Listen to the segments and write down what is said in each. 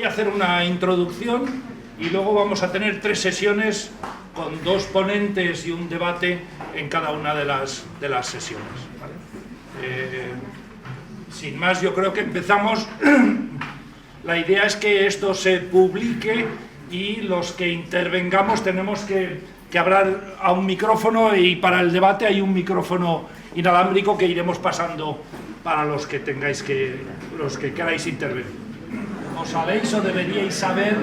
a hacer una introducción y luego vamos a tener 3 sesiones con 2 ponentes y un debate en cada una de las sesiones, ¿vale? Sin más, yo creo que empezamos. La idea es que esto se publique y los que intervengamos tenemos que hablar a un micrófono, y para el debate hay un micrófono inalámbrico que iremos pasando para los que queráis intervenir. Como sabéis o deberíais saber,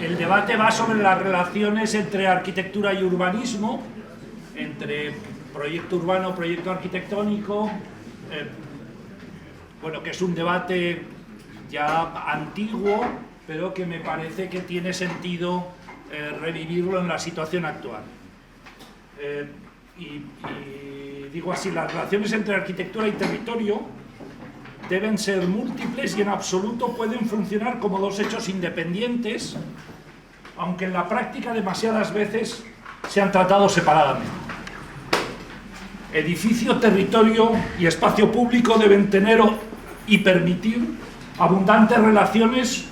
el debate va sobre las relaciones entre arquitectura y urbanismo, entre proyecto urbano, proyecto arquitectónico, bueno, que es un debate ya antiguo, pero que me parece que tiene sentido revivirlo en la situación actual. Y digo así, las relaciones entre arquitectura y territorio deben ser múltiples y en absoluto pueden funcionar como 2 hechos independientes, aunque en la práctica demasiadas veces se han tratado separadamente. Edificio, territorio y espacio público deben tener y permitir abundantes relaciones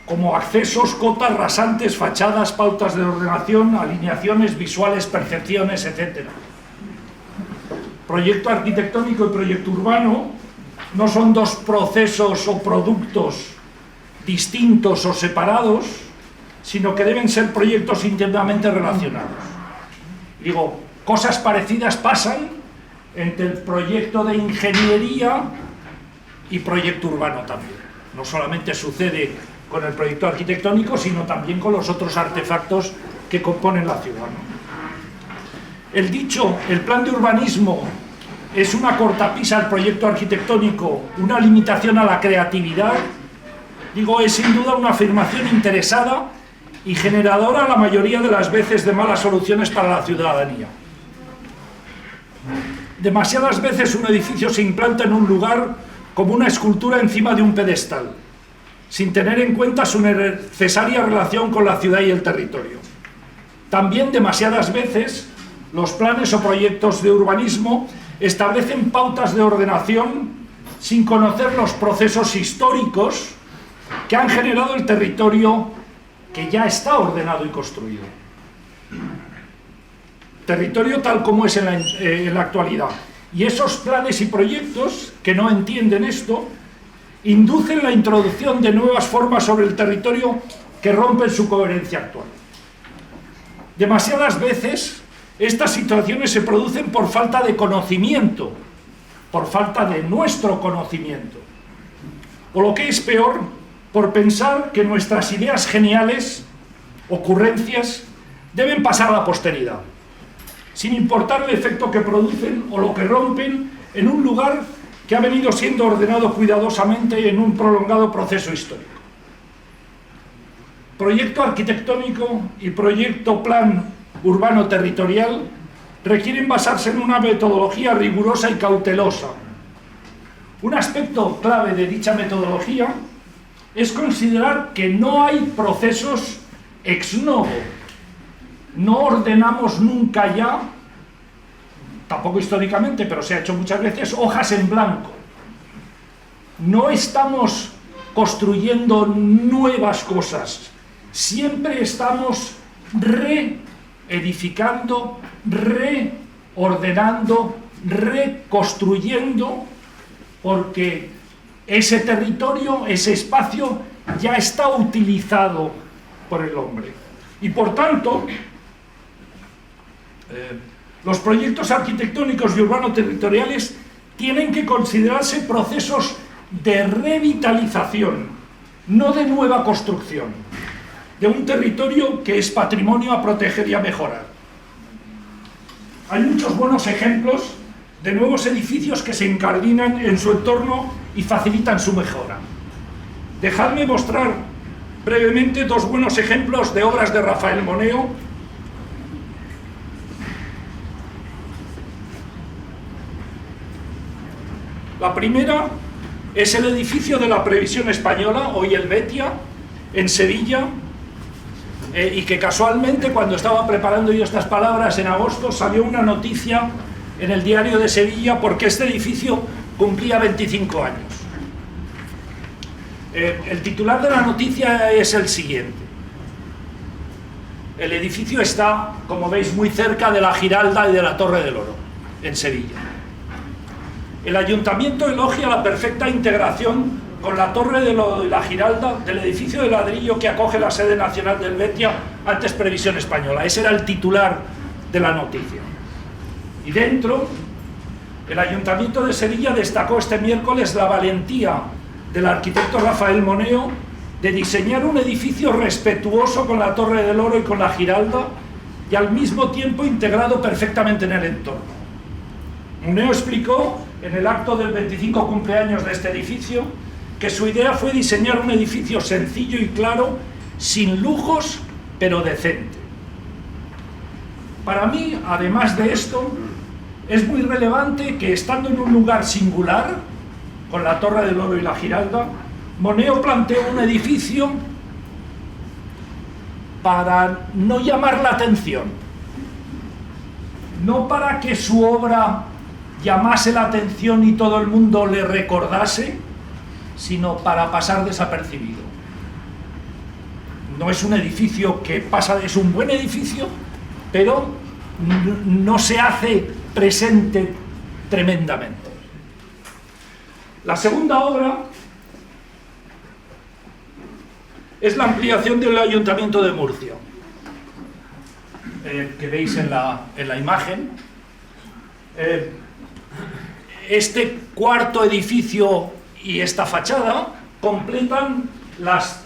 como accesos, cotas, rasantes, fachadas, pautas de ordenación, alineaciones visuales, percepciones, etc. Proyecto arquitectónico y proyecto urbano no son 2 procesos o productos distintos o separados, sino que deben ser proyectos íntimamente relacionados. Digo, cosas parecidas pasan entre el proyecto de ingeniería y proyecto urbano también. No solamente sucede con el proyecto arquitectónico, sino también con los otros artefactos que componen la ciudad. El dicho, el plan de urbanismo es una cortapisa al proyecto arquitectónico, una limitación a la creatividad, digo, es sin duda una afirmación interesada y generadora la mayoría de las veces de malas soluciones para la ciudadanía. Demasiadas veces un edificio se implanta en un lugar como una escultura encima de un pedestal, sin tener en cuenta su necesaria relación con la ciudad y el territorio. También demasiadas veces los planes o proyectos de urbanismo establecen pautas de ordenación sin conocer los procesos históricos que han generado el territorio que ya está ordenado y construido. Territorio tal como es en la actualidad. Y esos planes y proyectos que no entienden esto inducen la introducción de nuevas formas sobre el territorio que rompen su coherencia actual. Demasiadas veces estas situaciones se producen por falta de conocimiento, por falta de nuestro conocimiento, o lo que es peor, por pensar que nuestras ideas geniales, ocurrencias, deben pasar a la posteridad, sin importar el efecto que producen o lo que rompen en un lugar que ha venido siendo ordenado cuidadosamente en un prolongado proceso histórico. Proyecto arquitectónico y proyecto plan urbano territorial requieren basarse en una metodología rigurosa y cautelosa. Un aspecto clave de dicha metodología es considerar que no hay procesos ex novo. No ordenamos nunca ya, tampoco históricamente, pero se ha hecho muchas veces, hojas en blanco. No estamos construyendo nuevas cosas, siempre estamos reedificando, reordenando, reconstruyendo, porque ese territorio, ese espacio ya está utilizado por el hombre. Y por tanto, los proyectos arquitectónicos y urbano-territoriales tienen que considerarse procesos de revitalización, no de nueva construcción, de un territorio que es patrimonio a proteger y a mejorar. Hay muchos buenos ejemplos de nuevos edificios que se incardinan en su entorno y facilitan su mejora. Dejadme mostrar brevemente 2 buenos ejemplos de obras de Rafael Moneo. La primera es el edificio de la Previsión Española, hoy el Betia, en Sevilla, y que casualmente, cuando estaba preparando yo estas palabras en agosto, salió una noticia en el Diario de Sevilla porque este edificio cumplía 25 años. El titular de la noticia es el siguiente. El edificio está, como veis, muy cerca de la Giralda y de la Torre del Oro, en Sevilla. El ayuntamiento elogia la perfecta integración con la Torre del Oro y la Giralda del edificio de ladrillo que acoge la sede nacional del Betia, antes Previsión Española. Ese era el titular de la noticia. Y dentro, el Ayuntamiento de Sevilla destacó este miércoles la valentía del arquitecto Rafael Moneo de diseñar un edificio respetuoso con la Torre del Oro y con la Giralda y al mismo tiempo integrado perfectamente en el entorno. Moneo explicó en el acto del 25 cumpleaños de este edificio que su idea fue diseñar un edificio sencillo y claro, sin lujos, pero decente. Para mí, además de esto, es muy relevante que, estando en un lugar singular, con la Torre del Oro y la Giralda, Moneo planteó un edificio para no llamar la atención, no para que su obra llamase la atención y todo el mundo le recordase, sino para pasar desapercibido. No es un edificio que pasa, es un buen edificio, pero no se hace presente tremendamente. La segunda obra es la ampliación del Ayuntamiento de Murcia, que veis en la imagen. Este cuarto edificio y esta fachada completan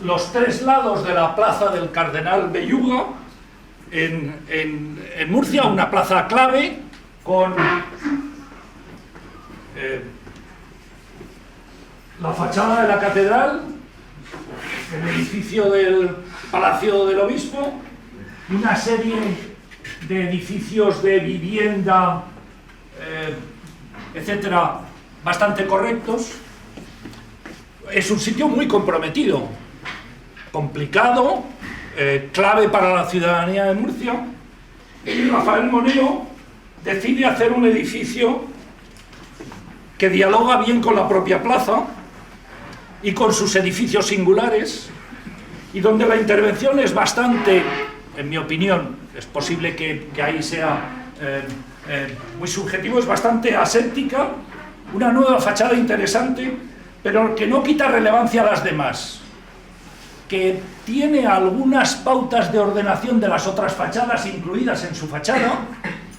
los tres lados de la plaza del Cardenal Belluga en Murcia, una plaza clave con la fachada de la catedral, el edificio del Palacio del Obispo y una serie de edificios de vivienda, etcétera, bastante correctos. Es un sitio muy comprometido, complicado, clave para la ciudadanía de Murcia, y Rafael Moneo decide hacer un edificio que dialoga bien con la propia plaza y con sus edificios singulares, y donde la intervención es bastante, en mi opinión, es posible que ahí sea muy subjetivo, es bastante aséptica, una nueva fachada interesante, pero que no quita relevancia a las demás, que tiene algunas pautas de ordenación de las otras fachadas incluidas en su fachada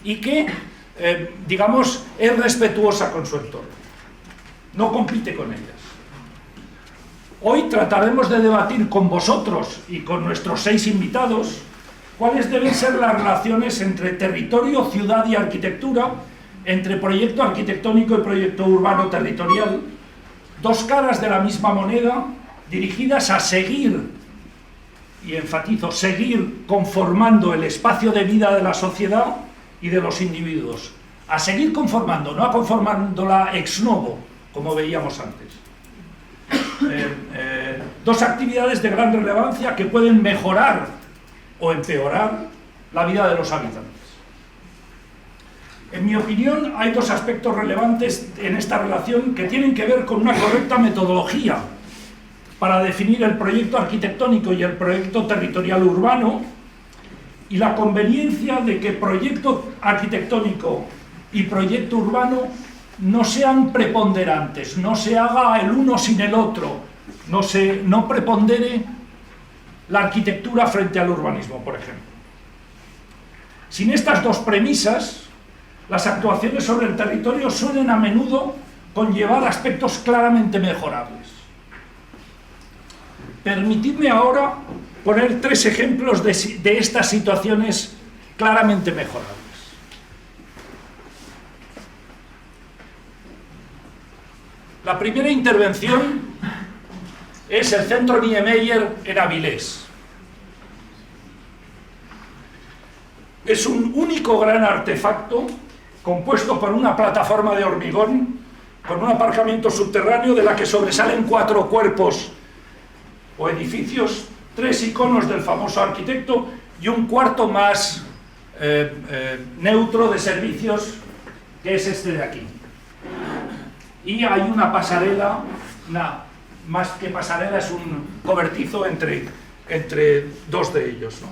y que, digamos, es respetuosa con su entorno, no compite con ellas. Hoy trataremos de debatir con vosotros y con nuestros 6 invitados cuáles deben ser las relaciones entre territorio, ciudad y arquitectura, entre proyecto arquitectónico y proyecto urbano territorial, dos caras de la misma moneda dirigidas a seguir, y enfatizo, seguir conformando el espacio de vida de la sociedad y de los individuos, a seguir conformando, no a conformándola ex novo, como veíamos antes. Dos actividades de gran relevancia que pueden mejorar o empeorar la vida de los habitantes. En mi opinión, hay dos aspectos relevantes en esta relación que tienen que ver con una correcta metodología para definir el proyecto arquitectónico y el proyecto territorial urbano, y la conveniencia de que proyecto arquitectónico y proyecto urbano no sean preponderantes, no se haga el uno sin el otro, no prepondere la arquitectura frente al urbanismo, por ejemplo. Sin estas dos premisas, las actuaciones sobre el territorio suelen a menudo conllevar aspectos claramente mejorables. Permitidme ahora poner 3 ejemplos de estas situaciones claramente mejorables. La primera intervención es el Centro Niemeyer en Avilés. Es un único gran artefacto compuesto por una plataforma de hormigón con un aparcamiento subterráneo de la que sobresalen 4 cuerpos o edificios, 3 iconos del famoso arquitecto y un cuarto más neutro de servicios, que es este de aquí. Y hay una pasarela, una más que pasarela, es un cobertizo entre dos de ellos, ¿no?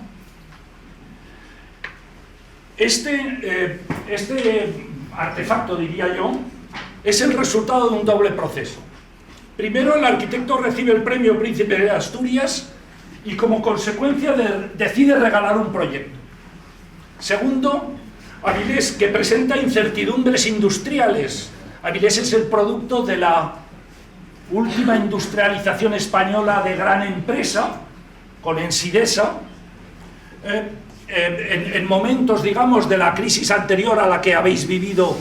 Este artefacto, diría yo, es el resultado de un doble proceso. Primero, el arquitecto recibe el premio Príncipe de Asturias y como consecuencia decide regalar un proyecto. Segundo, Avilés, que presenta incertidumbres industriales. Avilés es el producto de la última industrialización española de gran empresa, con Ensidesa, en momentos, digamos, de la crisis anterior a la que habéis vivido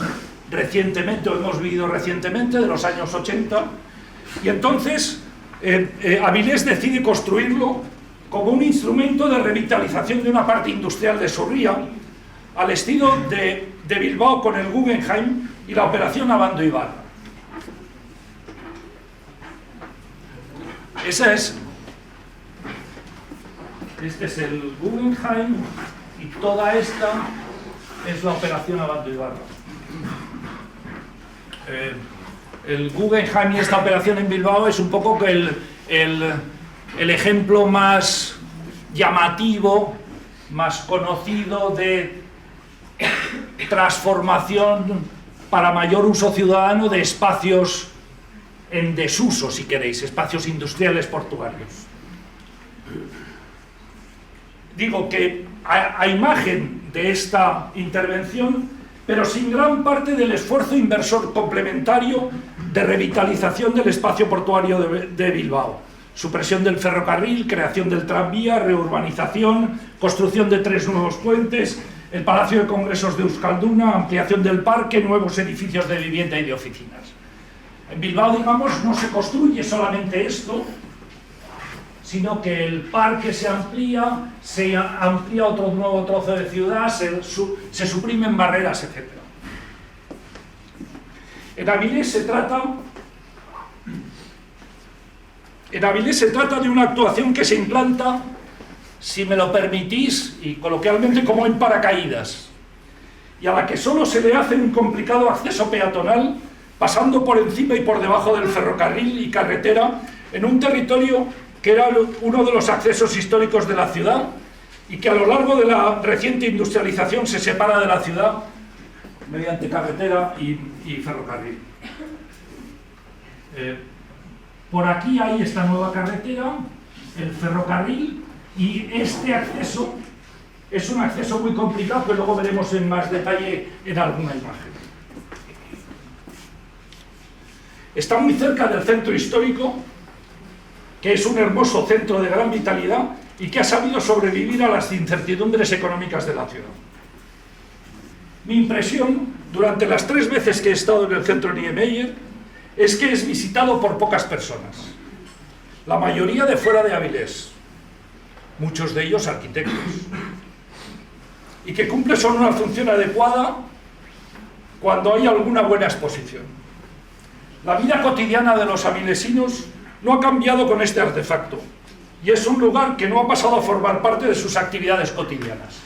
recientemente, o hemos vivido recientemente, de los años 80, y entonces Avilés decide construirlo como un instrumento de revitalización de una parte industrial de su ría, al estilo de Bilbao con el Guggenheim y la operación Abando Ibarra. Este es el Guggenheim y toda esta es la operación Abando Ibarra. El Guggenheim y esta operación en Bilbao es un poco el ejemplo más llamativo, más conocido de transformación para mayor uso ciudadano de espacios en desuso, si queréis, espacios industriales portuarios. Digo que a imagen de esta intervención, pero sin gran parte del esfuerzo inversor complementario de revitalización del espacio portuario de Bilbao. Supresión del ferrocarril, creación del tranvía, reurbanización, construcción de 3 nuevos puentes, el Palacio de Congresos de Euskalduna, ampliación del parque, nuevos edificios de vivienda y de oficinas. En Bilbao, digamos, no se construye solamente esto, sino que el parque se amplía otro nuevo trozo de ciudad, se suprimen barreras, etc. En Avilés se trata de una actuación que se implanta, si me lo permitís, y coloquialmente como en paracaídas, y a la que solo se le hace un complicado acceso peatonal, pasando por encima y por debajo del ferrocarril y carretera, en un territorio que era uno de los accesos históricos de la ciudad y que a lo largo de la reciente industrialización se separa de la ciudad mediante carretera y ferrocarril. Por aquí hay esta nueva carretera, el ferrocarril, y este acceso es un acceso muy complicado que luego veremos en más detalle en alguna imagen. Está muy cerca del centro histórico, que es un hermoso centro de gran vitalidad y que ha sabido sobrevivir a las incertidumbres económicas de la ciudad. Mi impresión, durante las 3 veces que he estado en el centro Niemeyer, es que es visitado por pocas personas, la mayoría de fuera de Avilés, muchos de ellos arquitectos, y que cumple solo una función adecuada cuando hay alguna buena exposición. La vida cotidiana de los avilesinos no ha cambiado con este artefacto, y es un lugar que no ha pasado a formar parte de sus actividades cotidianas.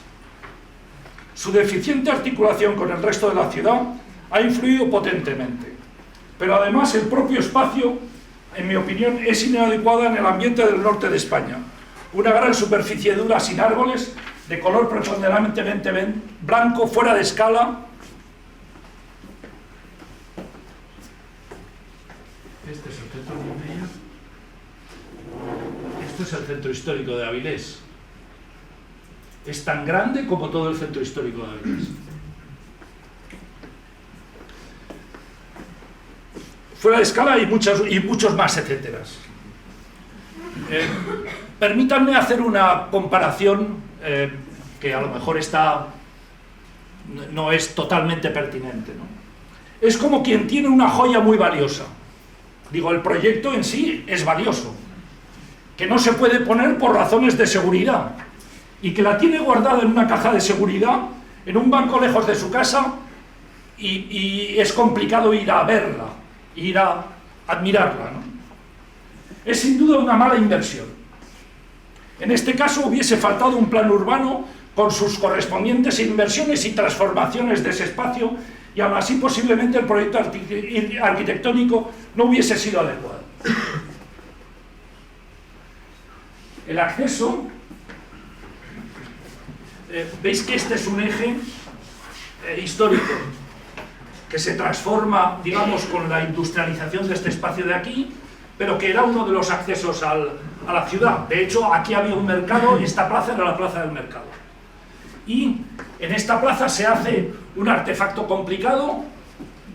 Su deficiente articulación con el resto de la ciudad ha influido potentemente, pero además el propio espacio, en mi opinión, es inadecuado en el ambiente del norte de España. Una gran superficie dura sin árboles, de color preponderantemente blanco, fuera de escala. Este es el centro Niemeyer. Este es el centro histórico de Avilés. Es tan grande como todo el centro histórico de Avilés. Fuera de escala hay muchos más, etcétera. Permítanme hacer una comparación que a lo mejor no es totalmente pertinente, ¿no? Es como quien tiene una joya muy valiosa. Digo, el proyecto en sí es valioso, que no se puede poner por razones de seguridad, y que la tiene guardada en una caja de seguridad, en un banco lejos de su casa, y es complicado ir a verla, ir a admirarla, ¿no? Es sin duda una mala inversión. En este caso hubiese faltado un plan urbano con sus correspondientes inversiones y transformaciones de ese espacio, y aún así posiblemente el proyecto arquitectónico no hubiese sido adecuado. El acceso, veis que este es un eje histórico que se transforma, digamos, con la industrialización de este espacio de aquí, pero que era uno de los accesos a la ciudad. De hecho, aquí había un mercado y esta plaza era la plaza del mercado. Y en esta plaza se hace un artefacto complicado,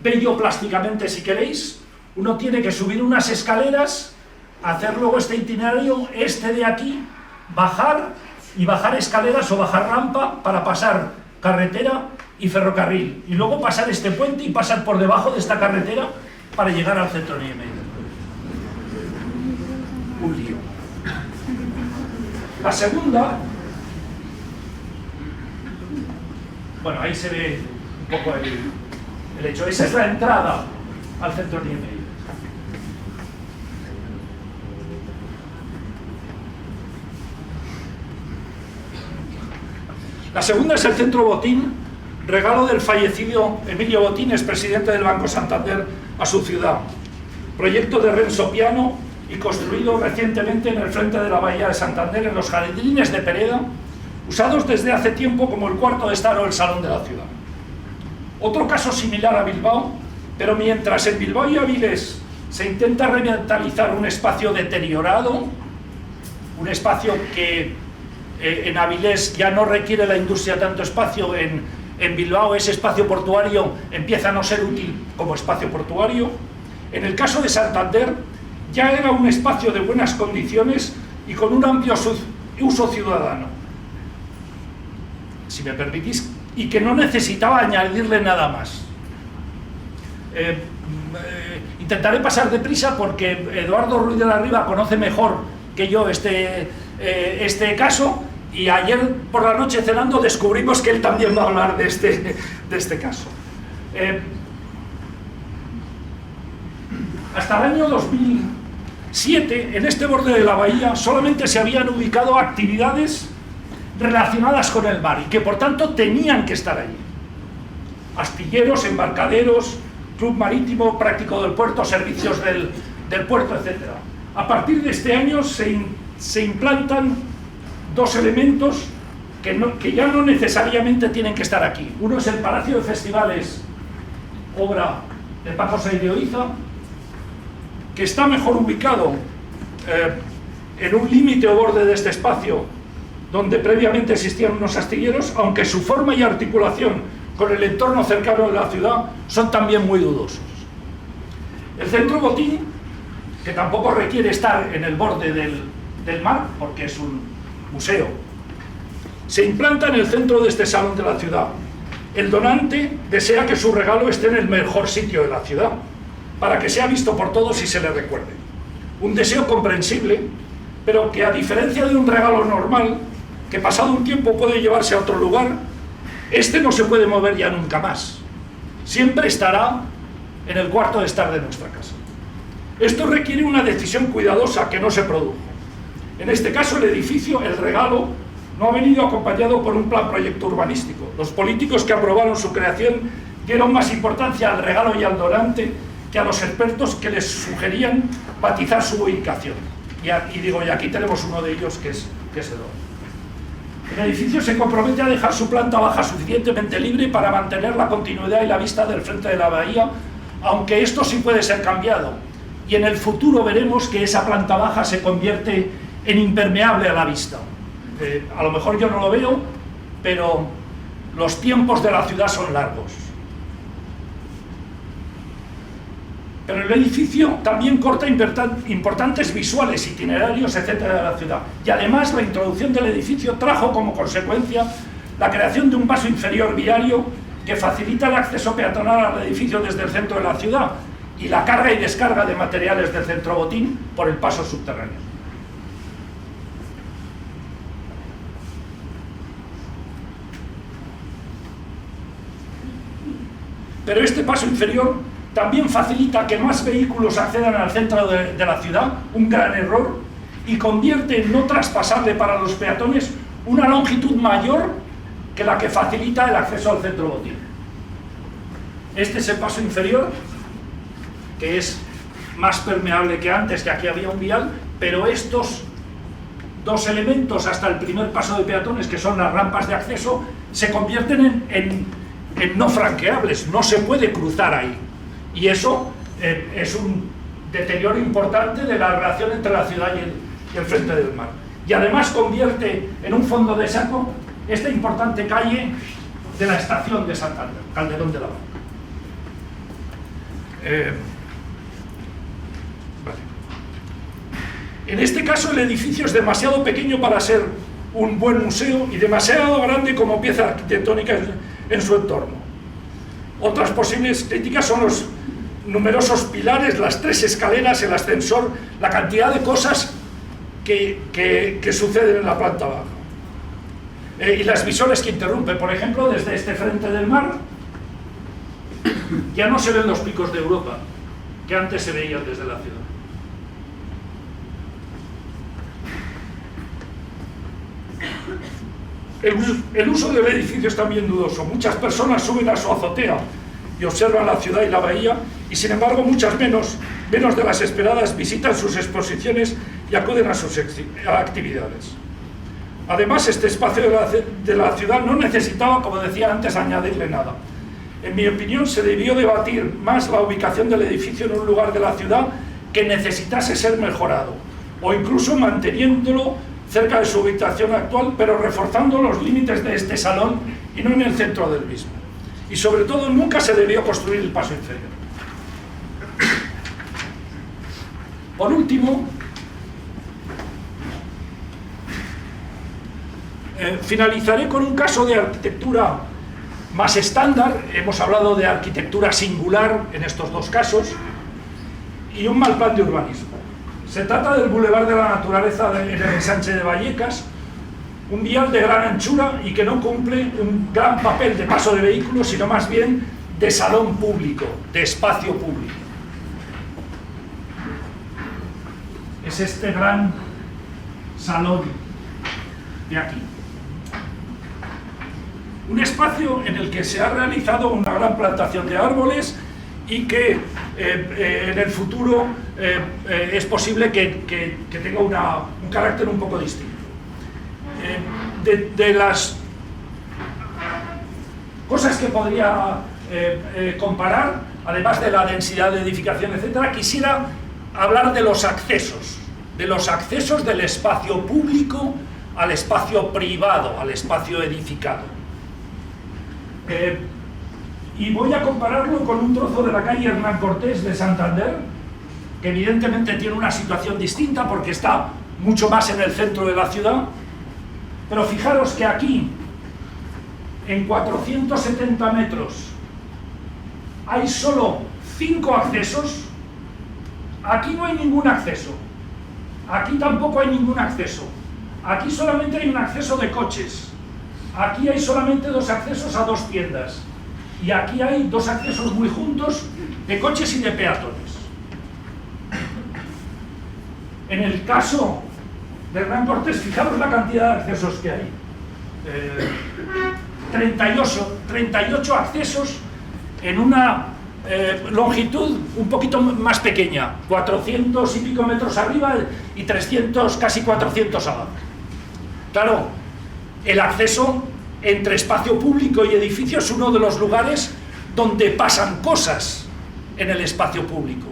bello plásticamente si queréis. Uno tiene que subir unas escaleras, hacer luego este itinerario, este de aquí, bajar y bajar escaleras o bajar rampa para pasar carretera y ferrocarril. Y luego pasar este puente y pasar por debajo de esta carretera para llegar al centro de Niemeyer. Un lío. La segunda, bueno, ahí se ve un poco el hecho. Esa es la entrada al centro de Niemeyer. La segunda es el Centro Botín, regalo del fallecido Emilio Botín, expresidente del Banco Santander, a su ciudad. Proyecto de Renzo Piano y construido recientemente en el frente de la Bahía de Santander, en los jardines de Pereda, usados desde hace tiempo como el cuarto de estar o el salón de la ciudad. Otro caso similar a Bilbao, pero mientras en Bilbao y Avilés se intenta revitalizar un espacio deteriorado, un espacio que en Avilés ya no requiere la industria tanto espacio, en Bilbao ese espacio portuario empieza a no ser útil como espacio portuario. En el caso de Santander ya era un espacio de buenas condiciones y con un amplio uso ciudadano, si me permitís, y que no necesitaba añadirle nada más. Intentaré pasar deprisa porque Eduardo Ruiz de la Riva conoce mejor que yo este caso, y ayer por la noche cenando descubrimos que él también va a hablar de este caso. Hasta el año 2007, en este borde de la bahía, solamente se habían ubicado actividades relacionadas con el mar y que por tanto tenían que estar allí. Astilleros, embarcaderos, club marítimo, práctico del puerto, servicios del puerto, etc. A partir de este año se implantan dos elementos que ya no necesariamente tienen que estar aquí. Uno es el Palacio de Festivales, obra de Paco Saideoiza, que está mejor ubicado en un límite o borde de este espacio donde previamente existían unos astilleros, aunque su forma y articulación con el entorno cercano de la ciudad son también muy dudosos. El Centro Botín, que tampoco requiere estar en el borde del mar, porque es un museo, se implanta en el centro de este salón de la ciudad. El donante desea que su regalo esté en el mejor sitio de la ciudad, para que sea visto por todos y se le recuerde. Un deseo comprensible, pero que a diferencia de un regalo normal, que pasado un tiempo puede llevarse a otro lugar, este no se puede mover ya nunca más. Siempre estará en el cuarto de estar de nuestra casa. Esto requiere una decisión cuidadosa que no se produjo. En este caso, el edificio, el regalo, no ha venido acompañado por un plan proyecto urbanístico. Los políticos que aprobaron su creación dieron más importancia al regalo y al donante que a los expertos que les sugerían batizar su ubicación. Y aquí tenemos uno de ellos que es Eduardo. El edificio se compromete a dejar su planta baja suficientemente libre para mantener la continuidad y la vista del frente de la bahía, aunque esto sí puede ser cambiado. Y en el futuro veremos que esa planta baja se convierte en impermeable a la vista. A lo mejor yo no lo veo, pero los tiempos de la ciudad son largos. Pero el edificio también corta importantes visuales, itinerarios, etcétera, de la ciudad. Y además la introducción del edificio trajo como consecuencia la creación de un paso inferior viario que facilita el acceso peatonal al edificio desde el centro de la ciudad y la carga y descarga de materiales del Centro Botín por el paso subterráneo. Pero este paso inferior también facilita que más vehículos accedan al centro de la ciudad, un gran error, y convierte en no traspasable para los peatones una longitud mayor que la que facilita el acceso al Centro Botín. Este es el paso inferior, que es más permeable que antes, que aquí había un vial, pero estos dos elementos hasta el primer paso de peatones, que son las rampas de acceso, se convierten en no franqueables, no se puede cruzar ahí. Y eso es un deterioro importante de la relación entre la ciudad y el frente del mar. Y además convierte en un fondo de saco esta importante calle de la estación de Santander, Calderón de la Barca. Vale. En este caso el edificio es demasiado pequeño para ser un buen museo y demasiado grande como pieza arquitectónica en su entorno. Otras posibles críticas son los numerosos pilares, las 3 escaleras, el ascensor, la cantidad de cosas que suceden en la planta baja. Y las visiones que interrumpen, por ejemplo, desde este frente del mar, ya no se ven los picos de Europa, que antes se veían desde la ciudad. El uso del edificio es también dudoso. Muchas personas suben a su azotea y observan la ciudad y la bahía, y sin embargo muchas menos de las esperadas visitan sus exposiciones y acuden a sus actividades. Además, este espacio de la ciudad no necesitaba, como decía antes, añadirle nada. En mi opinión, se debió debatir más la ubicación del edificio en un lugar de la ciudad que necesitase ser mejorado, o incluso manteniéndolo cerca de su ubicación actual, pero reforzando los límites de este salón y no en el centro del mismo. Y sobre todo, nunca se debió construir el paso inferior. Por último, finalizaré con un caso de arquitectura más estándar. Hemos hablado de arquitectura singular en estos dos casos, y un mal plan de urbanismo. Se trata del Boulevard de la Naturaleza en el ensanche de Vallecas, un vial de gran anchura y que no cumple un gran papel de paso de vehículos, sino más bien de salón público, de espacio público. Es este gran salón de aquí. Un espacio en el que se ha realizado una gran plantación de árboles y que en el futuro es posible que tenga un carácter un poco distinto. De las cosas que podría comparar, además de la densidad de edificación, etcétera, quisiera hablar de los accesos del espacio público al espacio privado, al espacio edificado. Y voy a compararlo con un trozo de la calle Hernán Cortés de Santander, que evidentemente tiene una situación distinta porque está mucho más en el centro de la ciudad, pero fijaros que aquí, en 470 metros, hay solo 5 accesos. Aquí no hay ningún acceso, aquí tampoco hay ningún acceso, aquí solamente hay un acceso de coches, aquí hay solamente 2 accesos a 2 tiendas, y aquí hay 2 accesos muy juntos de coches y de peatones. En el caso de Hernán Cortés, fijaros la cantidad de accesos que hay. 38 accesos en una longitud un poquito más pequeña, 400 y pico metros arriba y 300, casi 400 abajo. Claro, el acceso entre espacio público y edificio es uno de los lugares donde pasan cosas en el espacio público.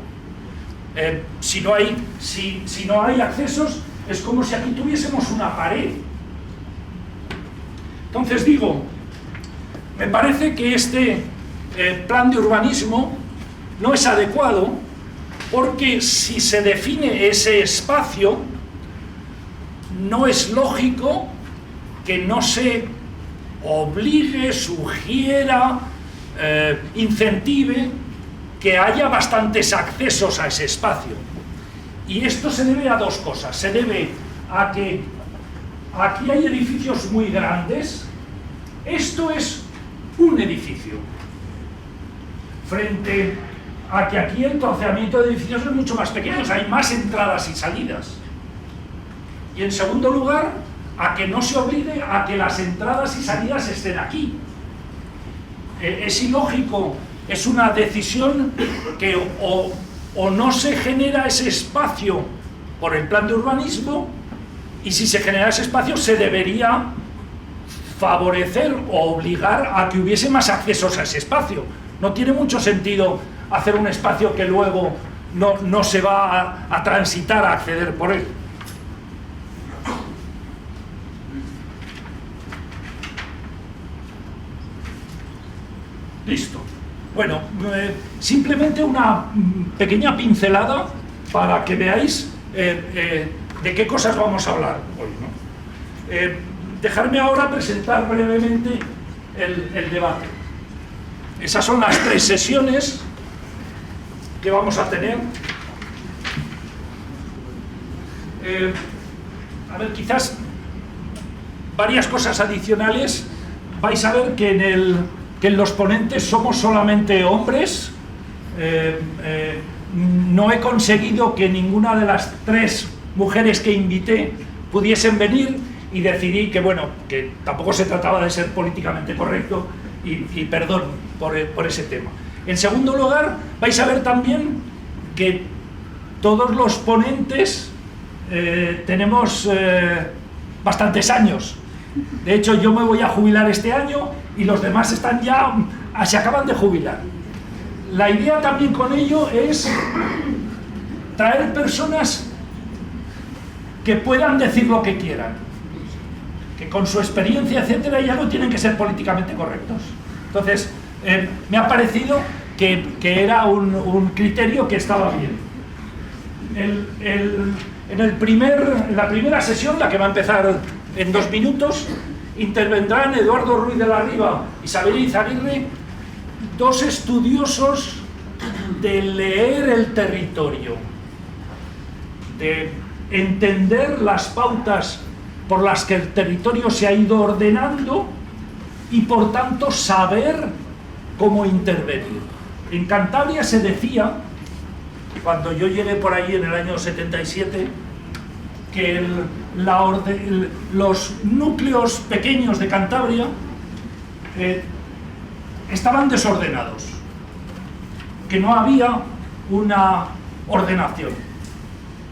Si no hay accesos, es como si aquí tuviésemos una pared. Entonces digo, me parece que este plan de urbanismo no es adecuado, porque si se define ese espacio, no es lógico que no se obligue, sugiera, incentive que haya bastantes accesos a ese espacio. Y esto se debe a 2 cosas. Se debe a que aquí hay edificios muy grandes. Esto es un edificio, frente a que aquí el troceamiento de edificios es mucho más pequeño, hay más entradas y salidas. Y en segundo lugar, a que no se obligue a que las entradas y salidas estén aquí. Es ilógico, es una decisión que o no se genera ese espacio por el plan de urbanismo, y si se genera ese espacio se debería favorecer o obligar a que hubiese más accesos a ese espacio. No tiene mucho sentido hacer un espacio que luego no se va a transitar, a acceder por él. Listo. Bueno, simplemente una pequeña pincelada para que veáis de qué cosas vamos a hablar hoy, ¿no? Dejarme ahora presentar brevemente el debate. Esas son las 3 sesiones que vamos a tener. A ver, quizás varias cosas adicionales. Vais a ver que en los ponentes somos solamente hombres. No he conseguido que ninguna de las 3 mujeres que invité pudiesen venir y decidí que, bueno, que tampoco se trataba de ser políticamente correcto y perdón por ese tema. En segundo lugar, vais a ver también que todos los ponentes tenemos bastantes años. De hecho, yo me voy a jubilar este año y los demás están ya, se acaban de jubilar. La idea también con ello es traer personas que puedan decir lo que quieran, que con su experiencia, etcétera, ya no tienen que ser políticamente correctos. Entonces, me ha parecido que era un criterio que estaba bien. En la primera sesión, la que va a empezar en 2 minutos, intervendrán Eduardo Ruiz de la Riva y Isabel Izaguirre, 2 estudiosos de leer el territorio, de entender las pautas por las que el territorio se ha ido ordenando y por tanto saber cómo intervenir. En Cantabria se decía, cuando yo llegué por ahí en el año 77, que los núcleos pequeños de Cantabria estaban desordenados, que no había una ordenación.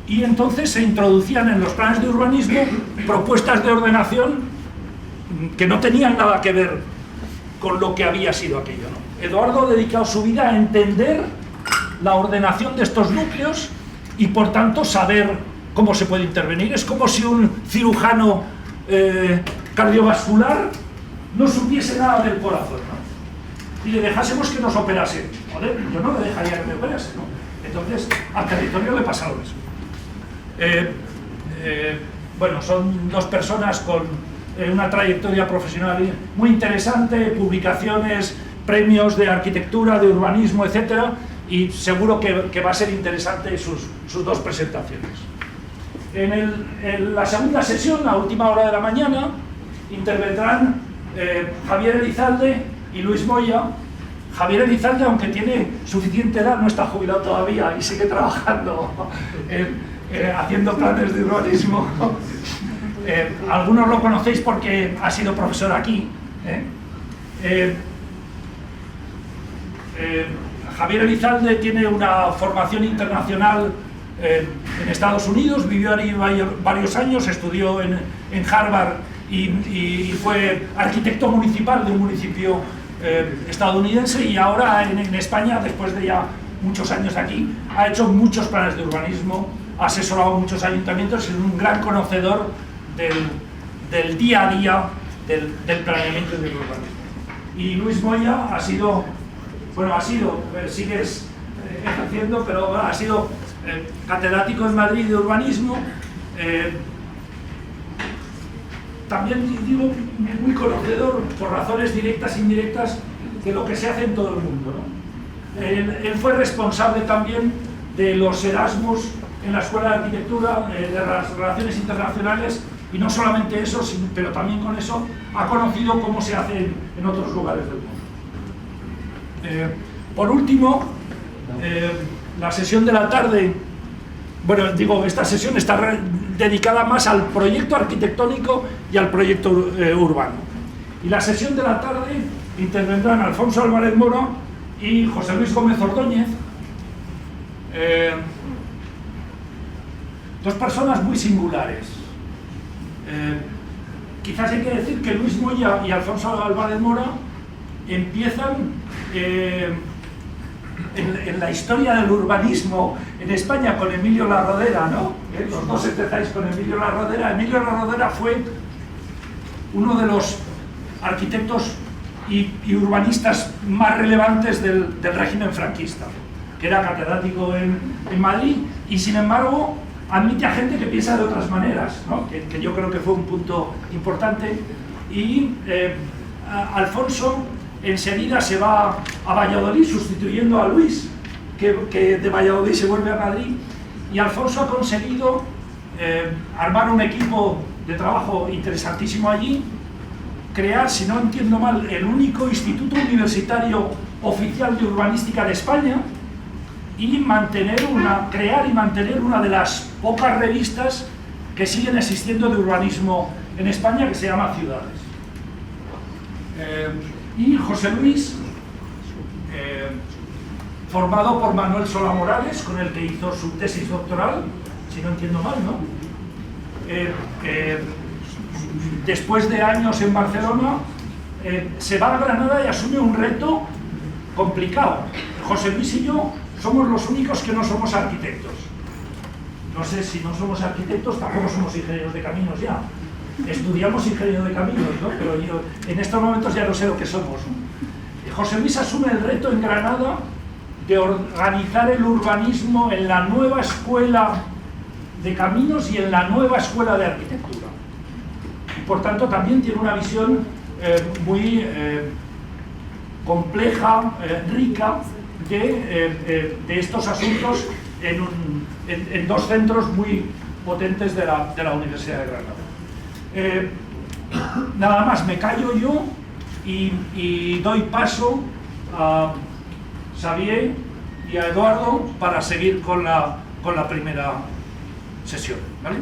Y entonces se introducían en los planes de urbanismo propuestas de ordenación que no tenían nada que ver con lo que había sido aquello, ¿no? Eduardo ha dedicado su vida a entender la ordenación de estos núcleos y por tanto saber cómo se puede intervenir. Es como si un cirujano cardiovascular no supiese nada del corazón, ¿no? Y le dejásemos que nos operase. Joder, yo no le dejaría que me operase, ¿no? Entonces, al territorio le pasa lo mismo. Bueno, son 2 personas con una trayectoria profesional muy interesante, publicaciones, premios de arquitectura, de urbanismo, etcétera, y seguro que va a ser interesante sus 2 presentaciones. En la segunda sesión, a última hora de la mañana, intervendrán Javier Elizalde y Luis Moya. Javier Elizalde, aunque tiene suficiente edad, no está jubilado todavía y sigue trabajando haciendo planes de urbanismo. Algunos lo conocéis porque ha sido profesor aquí. Javier Elizalde tiene una formación internacional en Estados Unidos, vivió ahí varios años, estudió en Harvard y fue arquitecto municipal de un municipio estadounidense, y ahora en España, después de ya muchos años aquí, ha hecho muchos planes de urbanismo, ha asesorado muchos ayuntamientos y es un gran conocedor del día a día del planeamiento del urbanismo. Y Luis Moya sigues ejerciendo, pero ha sido catedrático en Madrid de urbanismo, también digo muy conocedor por razones directas e indirectas de lo que se hace en todo el mundo, ¿no? Él fue responsable también de los Erasmus en la Escuela de Arquitectura, de las relaciones internacionales, y no solamente eso, pero también con eso ha conocido cómo se hace en otros lugares del mundo. Por último, la sesión de la tarde, bueno, digo, esta sesión está dedicada más al proyecto arquitectónico y al proyecto urbano. Y la sesión de la tarde intervendrán Alfonso Álvarez Moro y José Luis Gómez Ordóñez, 2 personas muy singulares. Quizás hay que decir que Luis Moya y Alfonso Álvarez Mora empiezan en la historia del urbanismo en España con Emilio Larrodera, ¿no? Los dos empezáis con Emilio Larrodera. Emilio Larrodera fue uno de los arquitectos y urbanistas más relevantes del régimen franquista, que era catedrático en Madrid, y sin embargo admite a gente que piensa de otras maneras, ¿no? que yo creo que fue un punto importante. Y Alfonso enseguida se va a Valladolid sustituyendo a Luis, que de Valladolid se vuelve a Madrid, y Alfonso ha conseguido armar un equipo de trabajo interesantísimo allí, crear, si no entiendo mal, el único instituto universitario oficial de urbanística de España, y crear y mantener una de las pocas revistas que siguen existiendo de urbanismo en España, que se llama Ciudades. Y José Luis, formado por Manuel Solá Morales, con el que hizo su tesis doctoral, si no entiendo mal, ¿no? Después de años en Barcelona, se va a Granada y asume un reto complicado. José Luis y yo somos los únicos que no somos arquitectos. No sé si no somos arquitectos, tampoco somos ingenieros de caminos ya. Estudiamos ingeniero de caminos, ¿no? Pero yo en estos momentos ya no sé lo que somos, ¿no? José Luis asume el reto en Granada de organizar el urbanismo en la nueva escuela de caminos y en la nueva escuela de arquitectura. Y por tanto también tiene una visión muy compleja, rica de estos asuntos en dos centros muy potentes de la Universidad de Granada. Nada más, me callo yo y doy paso a Xavier y a Eduardo para seguir con la primera sesión, ¿vale?